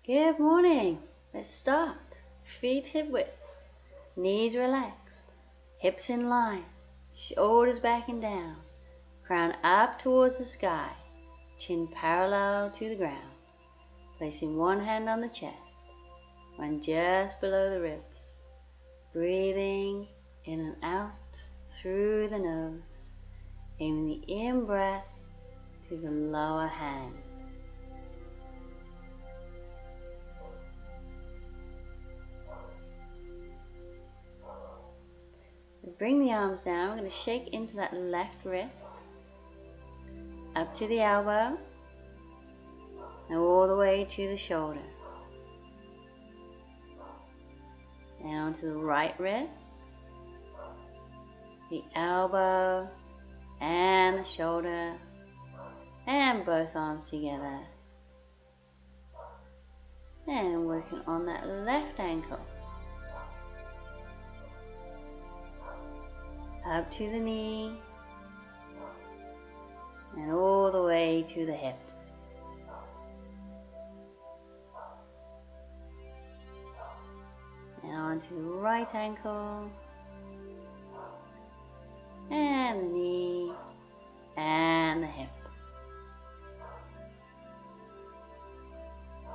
Good morning. Let's start. Feet hip width, knees relaxed, hips in line, shoulders back and down, crown up towards the sky, chin parallel to the ground. Placing one hand on the chest, one just below the ribs. Breathing in and out through the nose, aiming the in-breath to the lower hand. Bring the arms down. We're going to shake into that left wrist, up to the elbow, and all the way to the shoulder. And onto the right wrist, the elbow, and the shoulder, and both arms together. And working on that left ankle. Up to the knee, and all the way to the hip. And onto the right ankle, and the knee, and the hip.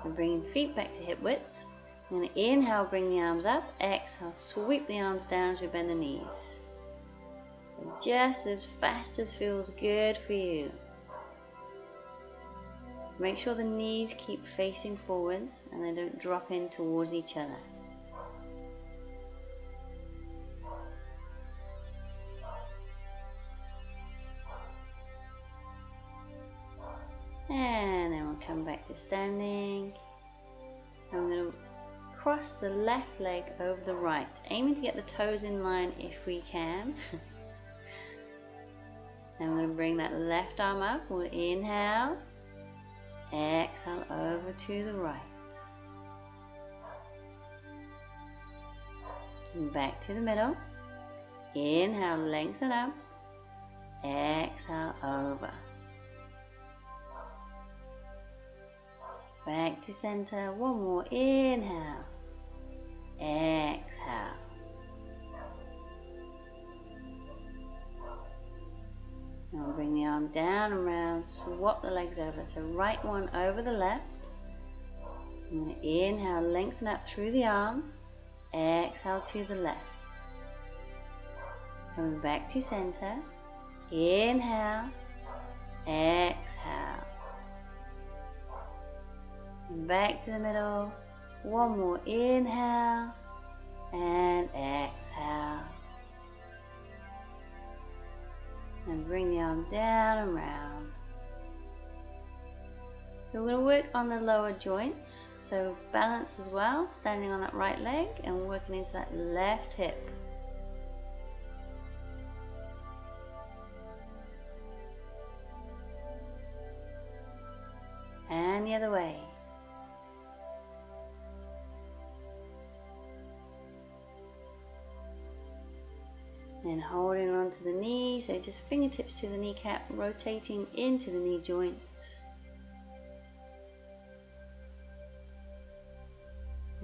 And bringing feet back to hip width. I'm going to inhale, bring the arms up. Exhale, sweep the arms down as we bend the knees. Just as fast as feels good for you. Make sure the knees keep facing forwards and they don't drop in towards each other. And then we'll come back to standing. And we're going to cross the left leg over the right, aiming to get the toes in line if we can. And we're going to bring that left arm up. We'll inhale, exhale over to the right. And back to the middle. Inhale, lengthen up. Exhale, over. Back to center. One more. Inhale, exhale. Now we'll bring the arm down and round, swap the legs over. So right one over the left. I'm going to inhale, lengthen up through the arm. Exhale to the left. Coming back to center. Inhale, exhale. And back to the middle. One more. Inhale and exhale. And bring the arm down and round. So we're going to work on the lower joints. So balance as well, standing on that right leg and working into that left hip. And the other way. And holding on to the knee, so just fingertips to the kneecap, rotating into the knee joint.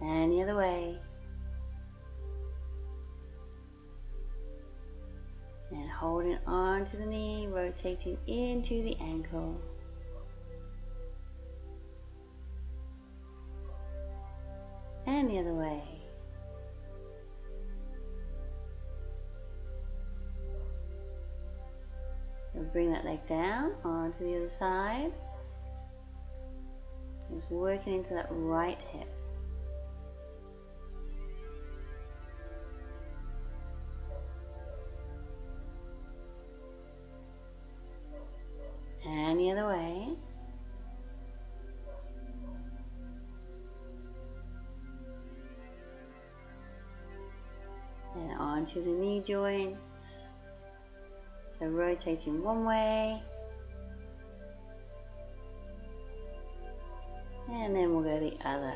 And the other way. And holding on to the knee, rotating into the ankle. And the other way. Bring that leg down onto the other side. Just working into that right hip. And the other way. And onto the knee joint. So rotating one way, and then we'll go the other.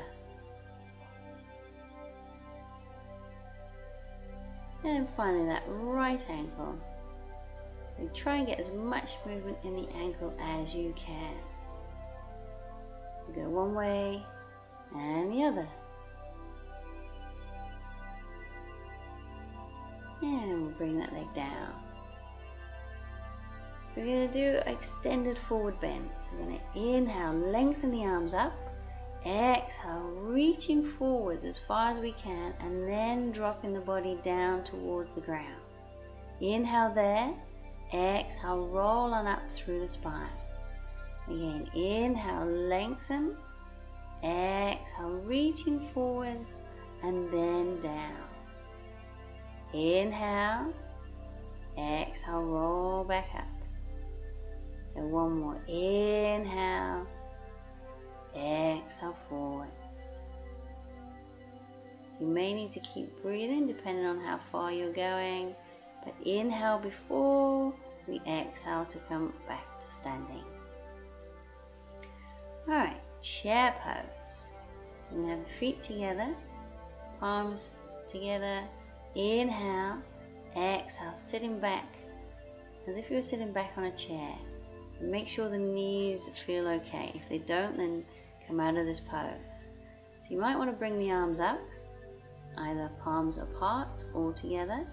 And finally that right ankle. So try and get as much movement in the ankle as you can. We go one way And the other. And we'll bring that leg down. We're going to do extended forward bend. So we're going to inhale, lengthen the arms up. Exhale, reaching forwards as far as we can, and then dropping the body down towards the ground. Inhale there. Exhale, roll on up through the spine. Again, inhale, lengthen. Exhale, reaching forwards and then down. Inhale. Exhale, roll back up. And one more. Inhale. Exhale, forwards. You may need to keep breathing depending on how far you're going, but inhale before we exhale to come back to standing. Alright, chair pose. We're going to have the feet together, palms together. Inhale, exhale, sitting back as if you were sitting back on a chair. And make sure the knees feel okay. If they don't, then come out of this pose. So you might want to bring the arms up, either palms apart or together,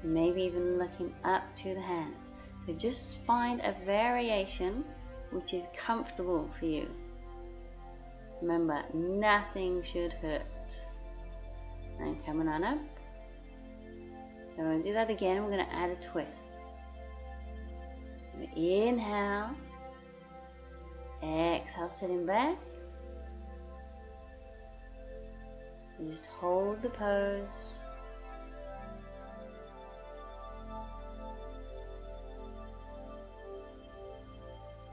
maybe even looking up to the hands. So just find a variation which is comfortable for you. Remember, nothing should hurt. And coming on up. So we're going to do that again. We're going to add a twist. Inhale. Exhale, sitting back. And just hold the pose.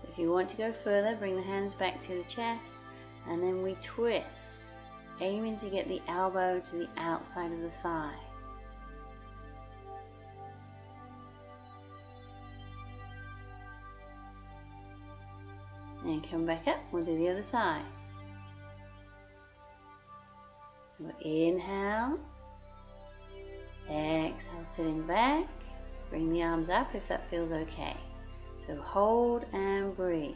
So if you want to go further, bring the hands back to the chest, and then we twist, aiming to get the elbow to the outside of the thigh. And come back up, we'll do the other side. We'll inhale, exhale, sitting back, bring the arms up if that feels okay. So hold and breathe.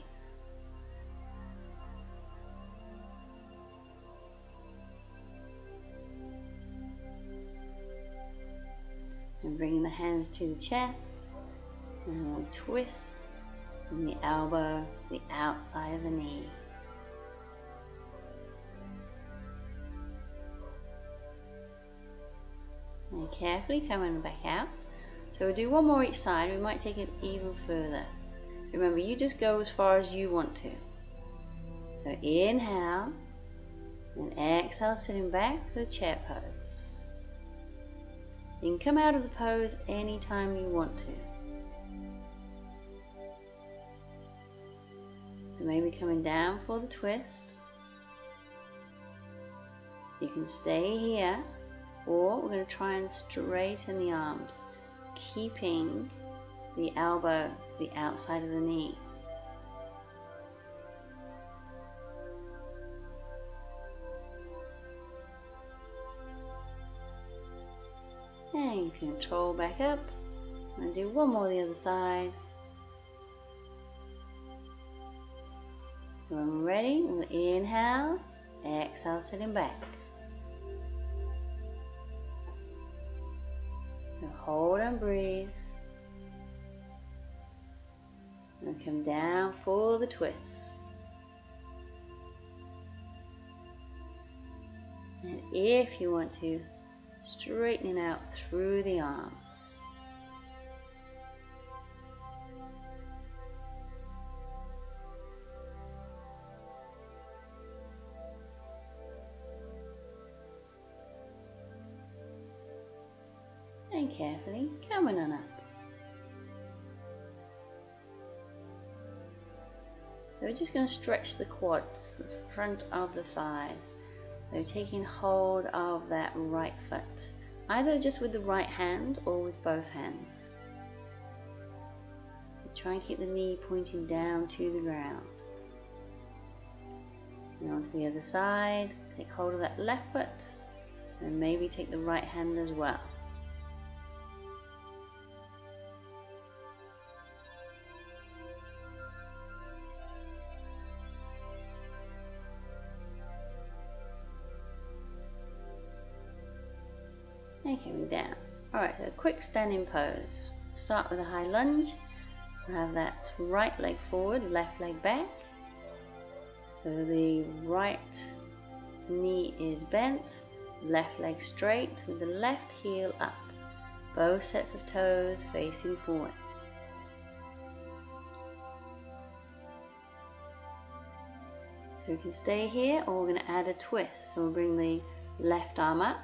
And bring the hands to the chest, and we'll twist. From the elbow to the outside of the knee. And carefully coming back out. So we'll do one more each side. We might take it even further. Remember, you just go as far as you want to. So inhale, and exhale, sitting back for the chair pose. You can come out of the pose anytime you want to. So maybe coming down for the twist. You can stay here, or we're going to try and straighten the arms, keeping the elbow to the outside of the knee. And you can control back up. I'm going to do one more the other side. When we're ready, we'll inhale, exhale, sitting back. We'll hold and breathe. And come down for the twist. And if you want to, straighten it out through the arms. And carefully coming on up. So we're just going to stretch the quads, the front of the thighs. So taking hold of that right foot, either just with the right hand or with both hands. Try and keep the knee pointing down to the ground. And onto the other side, take hold of that left foot, and maybe take the right hand as well. coming down. Alright, so a quick standing pose. Start with a high lunge. Have that right leg forward, left leg back. So the right knee is bent, left leg straight with the left heel up. Both sets of toes facing forwards. So we can stay here, or we're going to add a twist. So we'll bring the left arm up,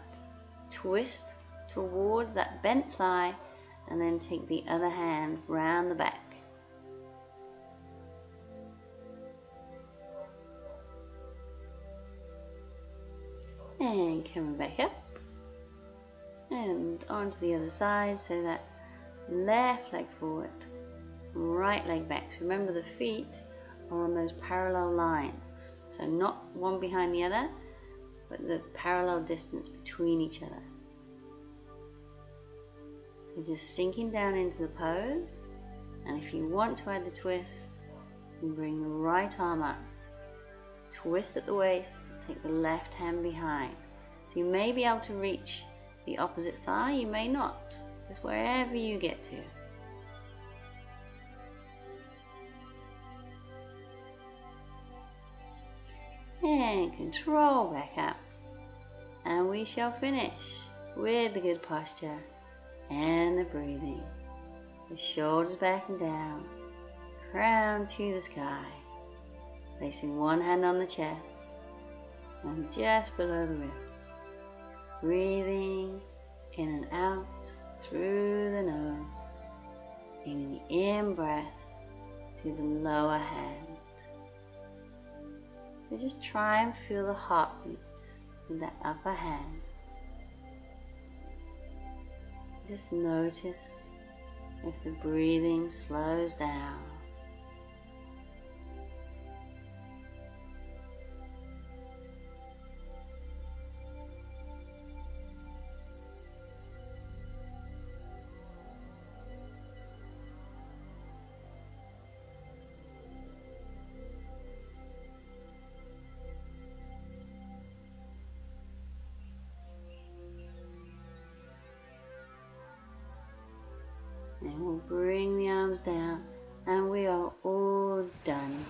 twist towards that bent thigh, and then take the other hand round the back. And coming back up and onto the other side, so that left leg forward, right leg back. So remember, the feet are on those parallel lines, so not one behind the other, but the parallel distance between each other. So just sinking down into the pose, and if you want to add the twist, you bring the right arm up, twist at the waist, take the left hand behind. So you may be able to reach the opposite thigh, you may not, just wherever you get to. And control back up, and we shall finish with the good posture and the breathing. The shoulders back and down, crown to the sky, placing one hand on the chest and just below the ribs. Breathing in and out through the nose, taking the in breath to the lower hand. So just try and feel the heartbeat in that upper hand. Just notice if the breathing slows down. And we'll bring the arms down, and we are all done.